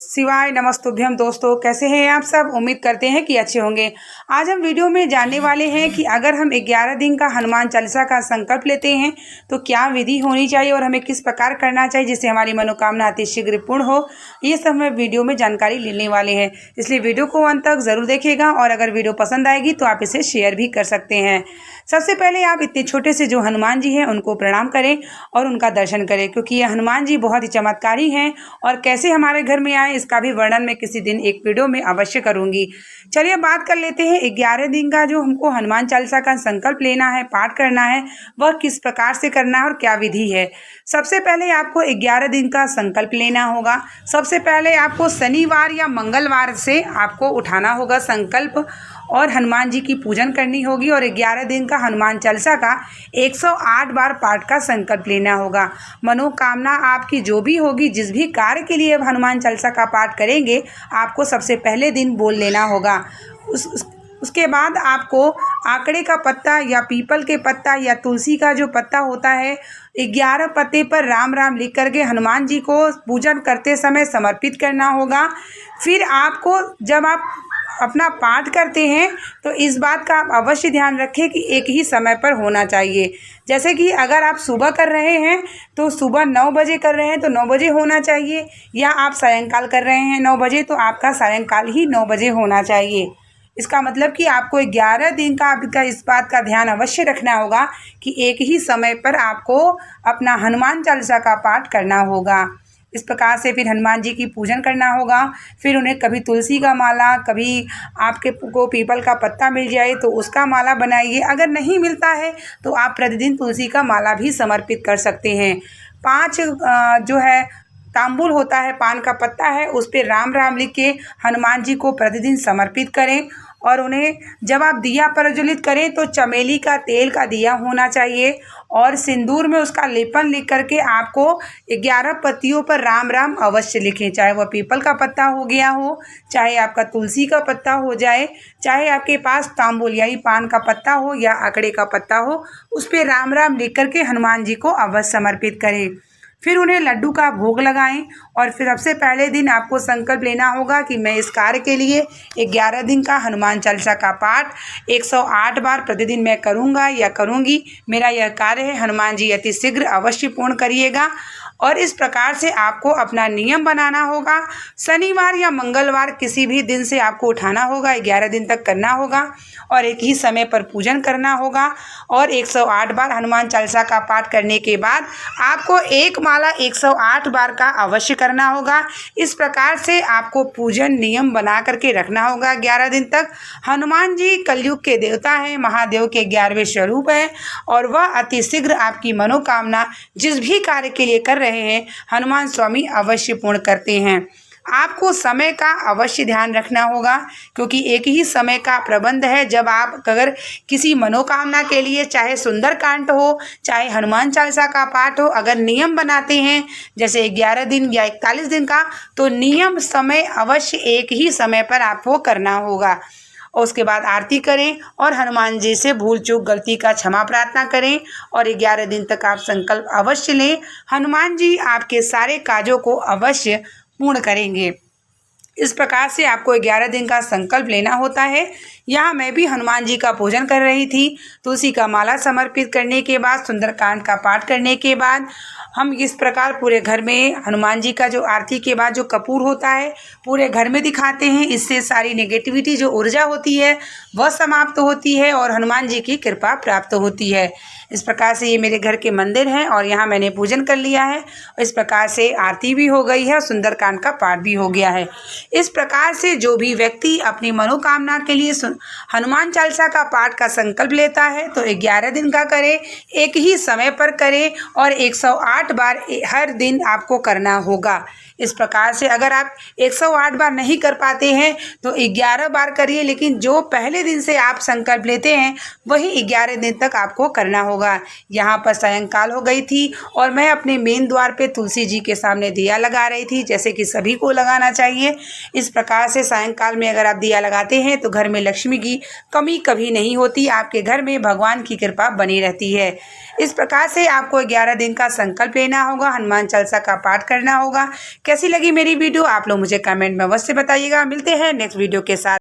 शिवाय नमस्तुभ्यम। दोस्तों, कैसे हैं आप सब? उम्मीद करते हैं कि अच्छे होंगे। आज हम वीडियो में जानने वाले हैं कि अगर हम 11 दिन का हनुमान चालीसा का संकल्प लेते हैं तो क्या विधि होनी चाहिए और हमें किस प्रकार करना चाहिए जिससे हमारी मनोकामना अति शीघ्र पूर्ण हो। ये सब हम वीडियो में जानकारी लेने वाले हैं, इसलिए वीडियो को अंत तक ज़रूर देखिएगा और अगर वीडियो पसंद आएगी तो आप इसे शेयर भी कर सकते हैं। सबसे पहले आप इतने छोटे से जो हनुमान जी हैं उनको प्रणाम करें और उनका दर्शन करें, क्योंकि ये हनुमान जी बहुत ही चमत्कारी हैं और कैसे हमारे घर में आए इसका भी वर्णन मैं किसी दिन एक वीडियो में अवश्य करूंगी। चलिए बात कर लेते हैं 11 दिन का जो हमको हनुमान चालीसा का संकल्प लेना है, पाठ करना है, वह किस प्रकार से करना है और क्या विधि है। सबसे पहले आपको 11 दिन का संकल्प लेना होगा। सबसे पहले आपको शनिवार या मंगलवार से आपको उठाना होगा संकल्प और हनुमान जी की पूजन करनी होगी और 11 दिन का हनुमान चालीसा का 108 बार पाठ का संकल्प लेना होगा। मनोकामना आपकी जो भी होगी, जिस भी कार्य के लिए अब हनुमान चालीसा का पाठ करेंगे, आपको सबसे पहले दिन बोल लेना होगा। उसके बाद आपको आकड़े का पत्ता या पीपल के पत्ता या तुलसी का जो पत्ता होता है, 11 पत्ते पर राम राम लिख करके हनुमान जी को पूजन करते समय समर्पित करना होगा। फिर आपको जब आप अपना पाठ करते हैं तो इस बात का आप अवश्य ध्यान रखें कि एक ही समय पर होना चाहिए। जैसे कि अगर आप सुबह कर रहे हैं तो सुबह 9 बजे कर रहे हैं तो 9 बजे होना चाहिए, या आप सायंकाल कर रहे हैं 9 बजे तो आपका सायंकाल ही 9 बजे होना चाहिए। इसका मतलब कि आपको 11 दिन का आपका इस बात का ध्यान अवश्य रखना होगा कि एक ही समय पर आपको अपना हनुमान चालीसा का पाठ करना होगा। इस प्रकार से फिर हनुमान जी की पूजन करना होगा। फिर उन्हें कभी तुलसी का माला, कभी आपके को पीपल का पत्ता मिल जाए तो उसका माला बनाइए। अगर नहीं मिलता है तो आप प्रतिदिन तुलसी का माला भी समर्पित कर सकते हैं। 5 जो है तांबुल होता है, पान का पत्ता है, उस पर राम राम लिख के हनुमान जी को प्रतिदिन समर्पित करें और उन्हें जब आप दिया प्रज्वलित करें तो चमेली का तेल का दिया होना चाहिए और सिंदूर में उसका लेपन लिख करके आपको 11 पत्तियों पर राम राम अवश्य लिखें। चाहे वह पीपल का पत्ता हो गया हो, चाहे आपका तुलसी का पत्ता हो जाए, चाहे आपके पास तांबुल यानी पान का पत्ता हो या आकड़े का पत्ता हो, उस पर राम राम लिख करके हनुमान जी को अवश्य समर्पित करें। फिर उन्हें लड्डू का भोग लगाएं और फिर सबसे पहले दिन आपको संकल्प लेना होगा कि मैं इस कार्य के लिए 11 दिन का हनुमान चालीसा का पाठ 108 बार प्रतिदिन मैं करूंगा या करूंगी। मेरा यह कार्य है, हनुमान जी अति शीघ्र अवश्य पूर्ण करिएगा। और इस प्रकार से आपको अपना नियम बनाना होगा। शनिवार या मंगलवार किसी भी दिन से आपको उठाना होगा, 11 दिन तक करना होगा और एक ही समय पर पूजन करना होगा और 108 बार हनुमान चालीसा का पाठ करने के बाद आपको एक माला 108 बार का अवश्य करना होगा। इस प्रकार से आपको पूजन नियम बना करके रखना होगा 11 दिन तक। हनुमान जी कलयुग के देवता हैं, महादेव के 11वें स्वरूप है और वह अति शीघ्र आपकी मनोकामना जिस भी कार्य के लिए कर रहे हैं हनुमान स्वामी अवश्य पूर्ण करते हैं। आपको समय का अवश्य ध्यान रखना होगा, क्योंकि एक ही समय का प्रबंध है। जब आप अगर किसी मनोकामना के लिए, चाहे सुंदरकांड हो, चाहे हनुमान चालीसा का पाठ हो, अगर नियम बनाते हैं जैसे 11 दिन या 41 दिन का, तो नियम समय अवश्य एक ही समय पर आपको करना होगा। और उसके बाद आरती करें और हनुमान जी से भूल चूक गलती का क्षमा प्रार्थना करें और 11 दिन तक आप संकल्प अवश्य लें। हनुमान जी आपके सारे कार्यों को अवश्य पूर्ण करेंगे। इस प्रकार से आपको 11 दिन का संकल्प लेना होता है। यहाँ मैं भी हनुमान जी का पूजन कर रही थी। तुलसी का माला समर्पित करने के बाद, सुंदरकांड का पाठ करने के बाद हम इस प्रकार पूरे घर में हनुमान जी का जो आरती के बाद जो कपूर होता है पूरे घर में दिखाते हैं। इससे सारी नेगेटिविटी जो ऊर्जा होती है वह समाप्त होती है और हनुमान जी की कृपा प्राप्त होती है। इस प्रकार से ये मेरे घर के मंदिर हैं और यहाँ मैंने पूजन कर लिया है। इस प्रकार से आरती भी हो गई है और सुंदरकांड का पाठ भी हो गया है। इस प्रकार से जो भी व्यक्ति अपनी मनोकामना के लिए हनुमान चालीसा का पाठ का संकल्प लेता है तो 11 दिन का करे, एक ही समय पर करे और 108 बार हर दिन आपको करना होगा। इस प्रकार से अगर आप 108 बार नहीं कर पाते हैं तो 11 बार करिए, लेकिन जो पहले दिन से आप संकल्प लेते हैं वही 11 दिन तक आपको करना होगा। यहाँ पर सायंकाल हो गई थी और मैं अपने मेन द्वार पे तुलसी जी के सामने दिया लगा रही थी, जैसे कि सभी को लगाना चाहिए। इस प्रकार से सायंकाल में अगर आप दिया लगाते हैं तो घर में लक्ष्मी की कमी कभी नहीं होती, आपके घर में भगवान की कृपा बनी रहती है। इस प्रकार से आपको 11 दिन का संकल्प लेना होगा, हनुमान चालीसा का पाठ करना होगा। कैसी लगी मेरी वीडियो आप लोग मुझे कमेंट में अवश्य बताइएगा। मिलते हैं नेक्स्ट वीडियो के साथ।